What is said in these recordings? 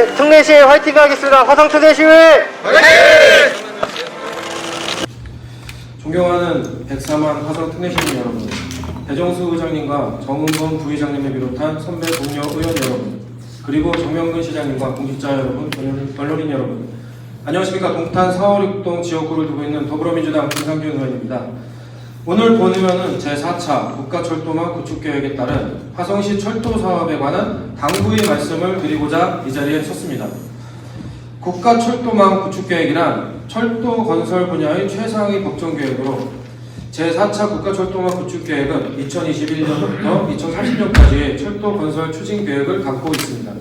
네, 특례시 화이팅 하겠습니다. 화성 특례시위 화이팅! 존경하는 104만 화성 특례시민 여러분, 배정수 의장님과 정은범 부의장님을 비롯한 선배 동료 의원 여러분, 그리고 정명근 시장님과 공직자 여러분, 언론인 여러분, 안녕하십니까. 동탄 456동 지역구를 두고 있는 더불어민주당 김상균 의원입니다. 오늘 본의원은 제4차 국가철도망 구축계획에 따른 화성시 철도 사업에 관한 당부의 말씀을 드리고자 이 자리에 섰습니다. 국가철도망 구축계획이란 철도 건설 분야의 최상위 법정계획으로 제4차 국가철도망 구축계획은 2021년부터 2030년까지의 철도 건설 추진계획을 갖고 있습니다.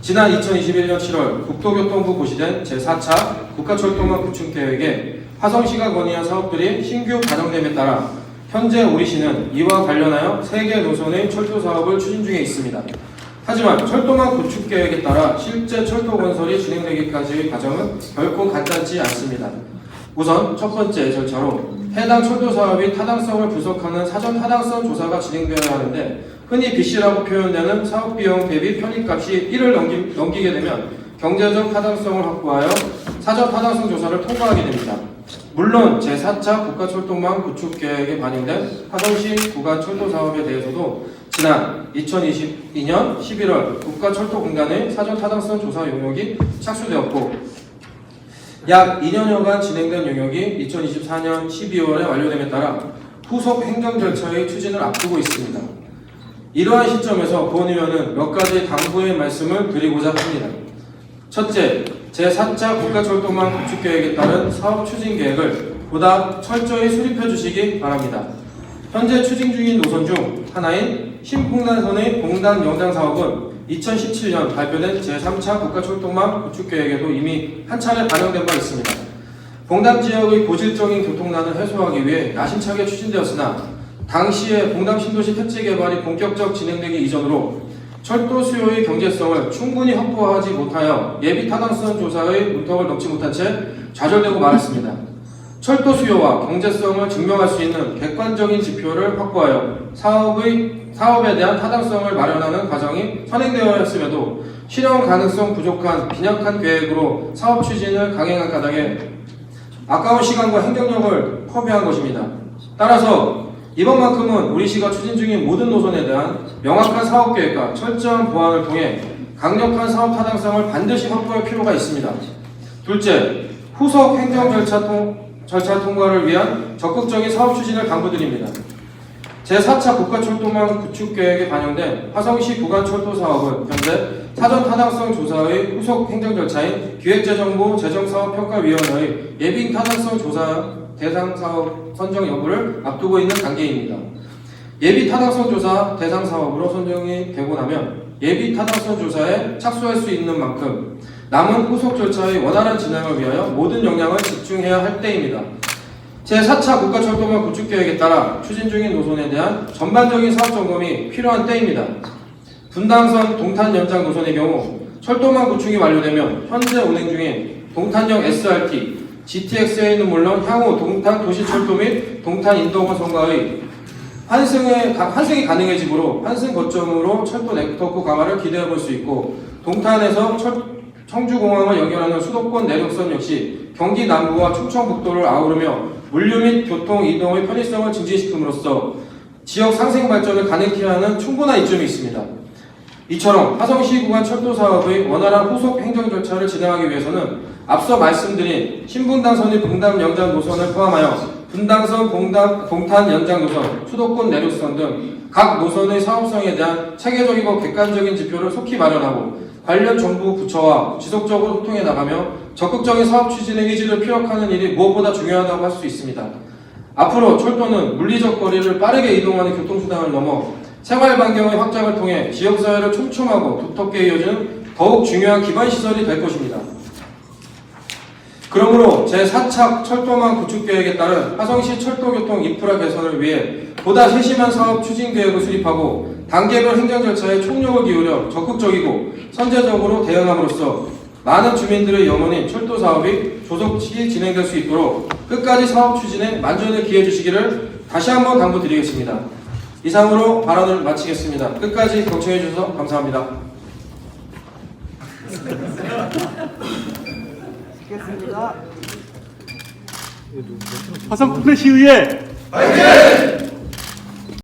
지난 2021년 7월 국토교통부 고시된 제4차 국가철도망 구축계획에 화성시가 건의한 사업들이 신규 반영됨에 따라 현재 우리시는 이와 관련하여 3개 노선의 철도 사업을 추진 중에 있습니다. 하지만 철도망 구축계획에 따라 실제 철도 건설이 진행되기까지의 과정은 결코 간단치 않습니다. 우선 첫 번째 절차로 해당 철도 사업이 타당성을 분석하는 사전 타당성 조사가 진행되어야 하는데, 흔히 BC라고 표현되는 사업비용 대비 편입값이 1을 넘기게 되면 경제적 타당성을 확보하여 사전 타당성 조사를 통과하게 됩니다. 물론 제4차 국가철도망 구축계획에 반영된 화성시 구간 철도 사업에 대해서도 지난 2022년 11월 국가철도공단의 사전 타당성 조사 용역이 착수되었고, 약 2년여간 진행된 용역이 2024년 12월에 완료됨에 따라 후속 행정 절차의 추진을 앞두고 있습니다. 이러한 시점에서 본의원은 몇 가지 당부의 말씀을 드리고자 합니다. 첫째, 제4차 국가철도망 구축계획에 따른 사업 추진 계획을 보다 철저히 수립해 주시기 바랍니다. 현재 추진 중인 노선 중 하나인 신봉단선의 봉단 영장 사업은 2017년 발표된 제3차 국가철도망 구축계획에도 이미 한 차례 반영된 바 있습니다. 봉담 지역의 고질적인 교통난을 해소하기 위해 야심차게 추진되었으나 당시에 봉담 신도시 택지 개발이 본격적 진행되기 이전으로 철도 수요의 경제성을 충분히 확보하지 못하여 예비 타당성 조사의 문턱을 넘지 못한 채 좌절되고 말았습니다. 철도 수요와 경제성을 증명할 수 있는 객관적인 지표를 확보하여 사업에 대한 타당성을 마련하는 과정이 선행되어야 했음에도 실현 가능성 부족한 빈약한 계획으로 사업 추진을 강행한 까닭에 아까운 시간과 행정력을 허비한 것입니다. 따라서 이번만큼은 우리시가 추진 중인 모든 노선에 대한 명확한 사업계획과 철저한 보완을 통해 강력한 사업 타당성을 반드시 확보할 필요가 있습니다. 둘째, 후속 행정 절차 통과를 위한 적극적인 사업 추진을 당부드립니다. 제4차 국가철도망 구축계획에 반영된 화성시 구간철도 사업은 현재 사전 타당성 조사의 후속 행정 절차인 기획재정부 재정사업평가위원회의 예비 타당성 조사 대상 사업 선정 여부를 앞두고 있는 단계입니다. 예비 타당성 조사 대상 사업으로 선정이 되고 나면 예비 타당성 조사에 착수할 수 있는 만큼 남은 후속 절차의 원활한 진행을 위하여 모든 역량을 집중해야 할 때입니다. 제4차 국가철도망 구축계획에 따라 추진 중인 노선에 대한 전반적인 사업 점검이 필요한 때입니다. 분당선 동탄 연장 노선의 경우 철도망 구축이 완료되면 현재 운행 중인 동탄역 SRT, GTXA는 물론 향후 동탄 도시철도 및 동탄 인도건선과의 환승이 가능해지므로 환승 거점으로 철도 네트워크 강화를 기대해 볼 수 있고, 동탄에서 청주공항을 연결하는 수도권 내륙선 역시 경기 남부와 충청북도를 아우르며 물류 및 교통 이동의 편의성을 증진시킴으로써 지역 상생 발전을 가능케 하는 충분한 이점이 있습니다. 이처럼 화성시 구간 철도 사업의 원활한 후속 행정 절차를 진행하기 위해서는 앞서 말씀드린 신분당선의 봉담 연장 노선을 포함하여 분당선, 동탄 연장 노선, 수도권 내륙선 등 각 노선의 사업성에 대한 체계적이고 객관적인 지표를 속히 마련하고 관련 정부 부처와 지속적으로 소통해 나가며 적극적인 사업 추진의 의지를 피력하는 일이 무엇보다 중요하다고 할 수 있습니다. 앞으로 철도는 물리적 거리를 빠르게 이동하는 교통수단을 넘어 생활 반경의 확장을 통해 지역사회를 촘촘하고 두텁게 이어지는 더욱 중요한 기반시설이 될 것입니다. 그러므로 제4차 철도망 구축계획에 따른 화성시 철도교통 인프라 개선을 위해 보다 세심한 사업 추진 계획을 수립하고 단계별 행정 절차에 총력을 기울여 적극적이고 선제적으로 대응함으로써 많은 주민들의 영혼인 철도 사업이 조속히 진행될 수 있도록 끝까지 사업 추진에 만전을 기해 주시기를 다시 한번 당부드리겠습니다. 이상으로 발언을 마치겠습니다. 끝까지 경청해 주셔서 감사합니다. 화성 프레시의회